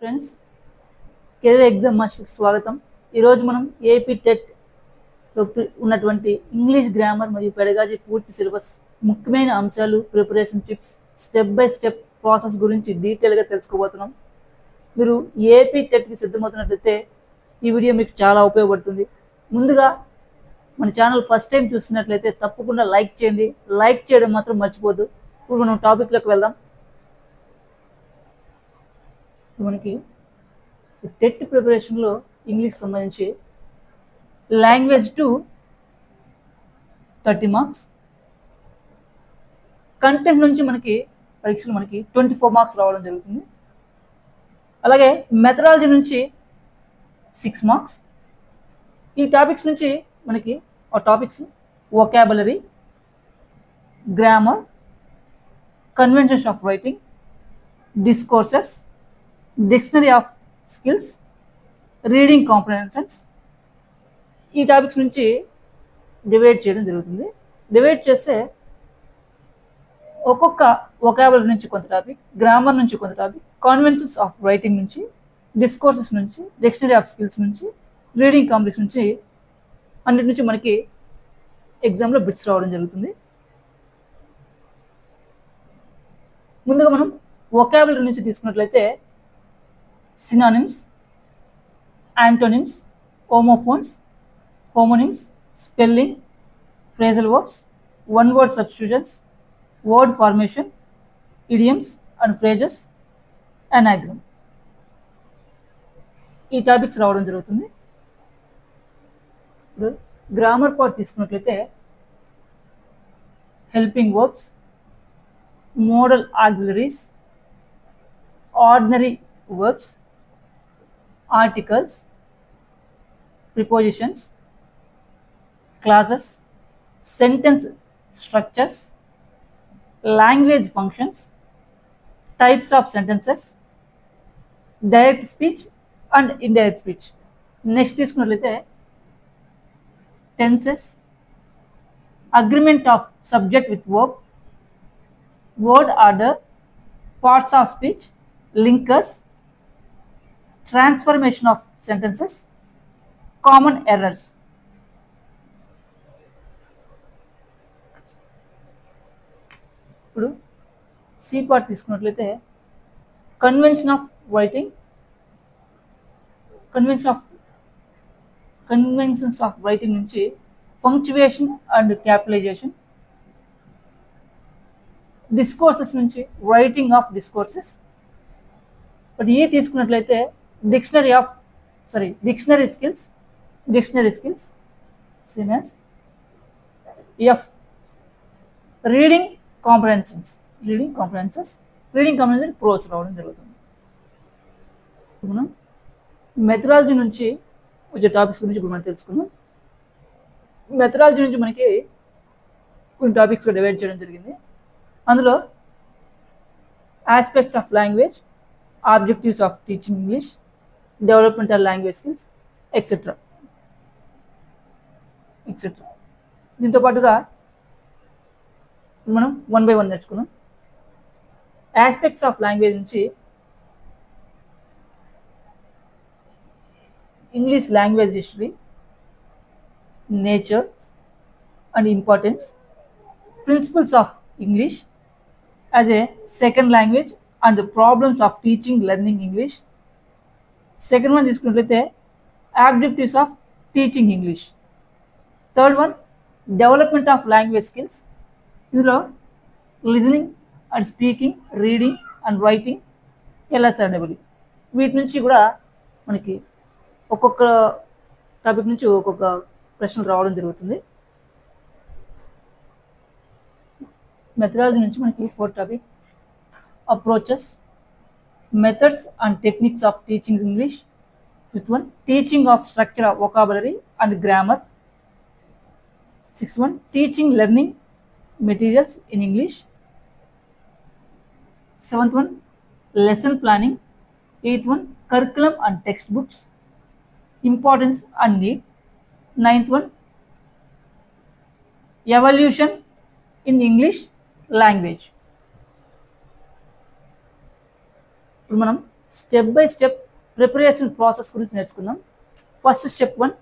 Friends, career exam మాస్టర్కి స్వాగతం. ఈరోజు మనం ఏపీ టెట్లో ఉన్నటువంటి ఇంగ్లీష్ గ్రామర్ మరియు పెడగాజీ పూర్తి సిలబస్ ముఖ్యమైన అంశాలు, preparation tips, step by step process గురించి డీటెయిల్గా తెలుసుకోబోతున్నాం. మీరు ఏపీ టెట్కి సిద్ధమవుతున్నట్లయితే ఈ వీడియో మీకు చాలా ఉపయోగపడుతుంది. ముందుగా మన ఛానల్ ఫస్ట్ టైం చూస్తున్నట్లయితే తప్పకుండా లైక్ చేయండి. లైక్ చేయడం మాత్రం మర్చిపోద్దు. ఇప్పుడు మనం టాపిక్లోకి వెళ్దాం. మనకి టెట్ ప్రిపరేషన్లో ఇంగ్లీష్ సంబంధించి లాంగ్వేజ్ టు 30 మార్క్స్, కంటెంట్ నుంచి మనకి పరీక్షలు 24 మార్క్స్ రావడం జరుగుతుంది. అలాగే మెథడాలజీ నుంచి 6 మార్క్స్. ఈ టాపిక్స్ నుంచి మనకి ఆ topics vocabulary, grammar, conventions of writing, discourses, dictionary of skills, reading comprehensions, ఈ టాపిక్స్ నుంచి డివైడ్ చేయడం జరుగుతుంది. డివైడ్ చేస్తే ఒక్కొక్క వొకాబులరీ నుంచి కొంత టాపిక్, గ్రామర్ నుంచి కొంత టాపిక్, కన్వెన్షన్స్ ఆఫ్ రైటింగ్ నుంచి, డిస్కోర్సెస్ నుంచి, డిక్షనరీ ఆఫ్ స్కిల్స్ నుంచి, రీడింగ్ కాంప్రహెన్షన్ నుంచి, అన్నిటి నుంచి మనకి ఎగ్జామ్లో బిట్స్ రావడం జరుగుతుంది. ముందుగా మనం వొకాబులరీ నుంచి తీసుకున్నట్లయితే synonyms, antonyms, homophones, homonyms, spelling, phrasal verbs, one word substitutions, word formation, idioms and phrases, anagram, ఈ టాపిక్స్ రావడం జరుగుతుంది. ఇప్పుడు గ్రామర్ పార్ట్ తీసుకున్నట్లయితే helping verbs, modal auxiliaries, ordinary verbs, articles, prepositions, clauses, sentence structures, language functions, types of sentences, direct speech and indirect speech. Next తీసుకున్నట్లయితే tenses, agreement of subject with verb, word order, parts of speech, linkers, transformation of sentences, common errors. ఇప్పుడు C part తీసుకున్నట్లయితే convention of writing, conventions of writing నుంచి punctuation and capitalization, discourses నుంచి writing of discourses. But ఈ తీసుకున్నట్లయితే dictionary skills, same as of reading comprehensions prose రావడం జరుగుతుంది. మనం methodology నుంచి వచ్చే టాపిక్స్ గురించి ఇప్పుడు మనం తెలుసుకుందాం. మెథడాలజీ నుంచి మనకి కొన్ని టాపిక్స్గా డివైడ్ చేయడం జరిగింది. అందులో aspects of language, objectives of teaching English, developmental language skills, etcetera. దీంతో పాటుగా మనం 1 by 1 నేర్చుకున్నాం. ఆస్పెక్ట్స్ ఆఫ్ లాంగ్వేజ్ నుంచి English language history, nature and importance, principles of English as a second language and problems of teaching learning English. Second one తీసుకున్నట్లయితే objectives of teaching English. Third one development of language skills. ఇందులో listening and speaking, reading and writing, LSRW, వీటి నుంచి కూడా మనకి ఒక్కొక్క topic నుంచి ఒక్కొక్క ప్రశ్నలు రావడం జరుగుతుంది. మెథడాలజీ నుంచి మనకి 4th topic approaches, methods and techniques of teaching English. 5th one teaching of structure of vocabulary and grammar. 6th one teaching learning materials in English. 7th one lesson planning. 8th one curriculum and textbooks, importance and need. 9th one evolution in English language. ఇప్పుడు మనం step by step preparation process గురించి నేర్చుకుందాం. First step 1.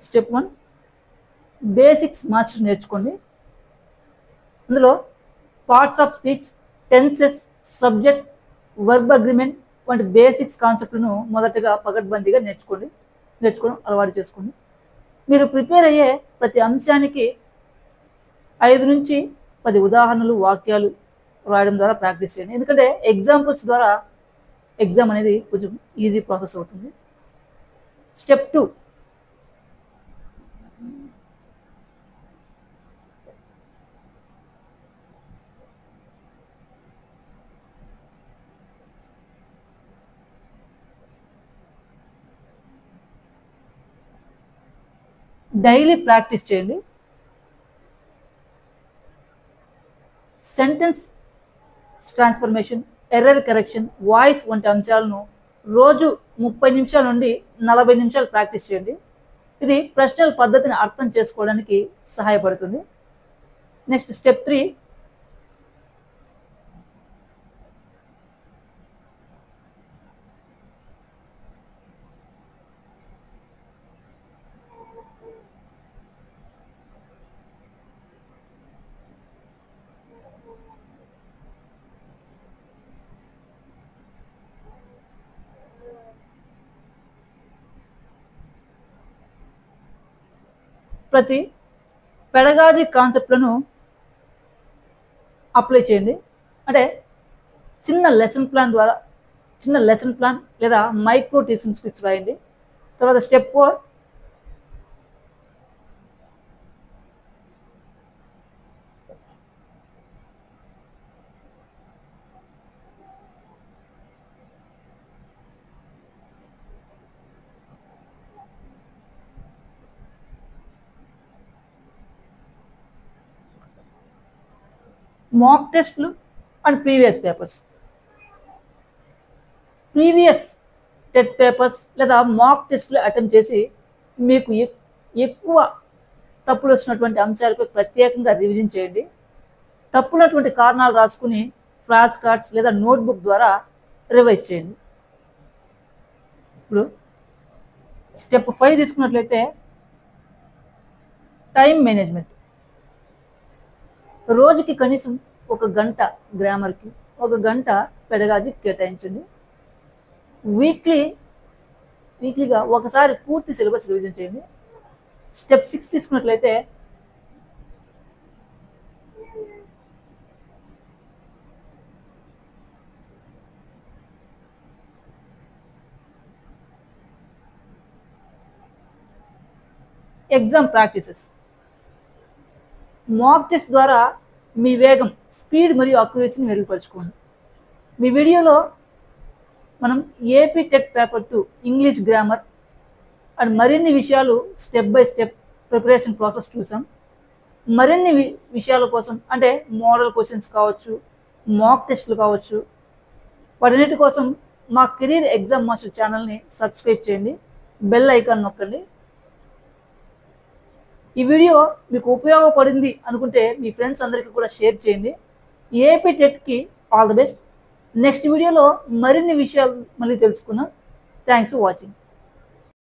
Step 1 basics master నేర్చుకోండి. అందులో parts of speech, tenses, subject, verb agreement వంటి basics కాన్సెప్ట్లను మొదటగా పకడ్బందీగా నేర్చుకోవడం అలవాటు చేసుకోండి. మీరు ప్రిపేర్ అయ్యే ప్రతి అంశానికి 5 నుంచి 10 ఉదాహరణలు, వాక్యాలు రాయడం ద్వారా ప్రాక్టీస్ చేయండి. ఎందుకంటే ఎగ్జాంపుల్స్ ద్వారా ఎగ్జామ్ అనేది కొంచెం ఈజీ ప్రాసెస్ అవుతుంది. స్టెప్ 2. డైలీ ప్రాక్టీస్ చేయండి. Sentence transformation, error correction, voice వంటి అంశాలను రోజు 30 నిమిషాల నుండి 40 నిమిషాలు ప్రాక్టీస్ చేయండి. ఇది ప్రశ్నల పద్ధతిని అర్థం చేసుకోవడానికి సహాయపడుతుంది. Next step 3. ప్రతి పెడగాజిక్ కాన్సెప్ట్లను అప్లై చేయండి. అంటే చిన్న లెసన్ ప్లాన్ లేదా మైక్రో టీచింగ్ స్క్రిప్ట్స్ రాయండి. తర్వాత స్టెప్ 4. మాక్ టెస్ట్లు అండ్ ప్రీవియస్ టెట్ పేపర్స్ లేదా మాక్ టెస్ట్లు అటెంప్ట్ చేసి మీకు ఎక్కువ తప్పులు వచ్చినటువంటి అంశాలపై ప్రత్యేకంగా రివిజన్ చేయండి. తప్పులటువంటి కారణాలు రాసుకుని ఫ్లాష్ కార్డ్స్ లేదా నోట్బుక్ ద్వారా రివైజ్ చేయండి. ఇప్పుడు స్టెప్ 5 తీసుకున్నట్లయితే టైం మేనేజ్మెంట్. రోజుకి కనీసం 1 గంట గ్రామర్కి, 1 గంట పెడగాజికి కేటాయించండి. వీక్లీగా ఒకసారి పూర్తి సిలబస్ రివిజన్ చేయండి. స్టెప్ 6 తీసుకున్నట్లయితే ఎగ్జామ్ ప్రాక్టీసెస్. మాక్ టెస్ట్ ద్వారా మీ వేగం, స్పీడ్ మరియు అక్యురసీని మెరుగుపరుచుకోండి. మీ వీడియోలో మనం AP TET paper 2 English grammar and మరిన్ని విషయాలు step by step preparation process చూసాం. మరిన్ని విషయాల కోసం అంటే మోడల్ క్వశ్చన్స్ కావచ్చు, మాక్ టెస్ట్లు కావచ్చు, వాటన్నిటి కోసం మా కెరీర్ ఎగ్జామ్ మాస్టర్ ఛానల్ని సబ్స్క్రైబ్ చేయండి, బెల్ ఐకాన్ నొక్కండి. ఈ వీడియో మీకు ఉపయోగపడింది అనుకుంటే మీ ఫ్రెండ్స్ అందరికీ కూడా షేర్ చేయండి. ఏపీ టెట్కి ఆల్ ది బెస్ట్. నెక్స్ట్ వీడియోలో మరిన్ని విషయాలు మళ్ళీ తెలుసుకుందాం. Thanks for watching.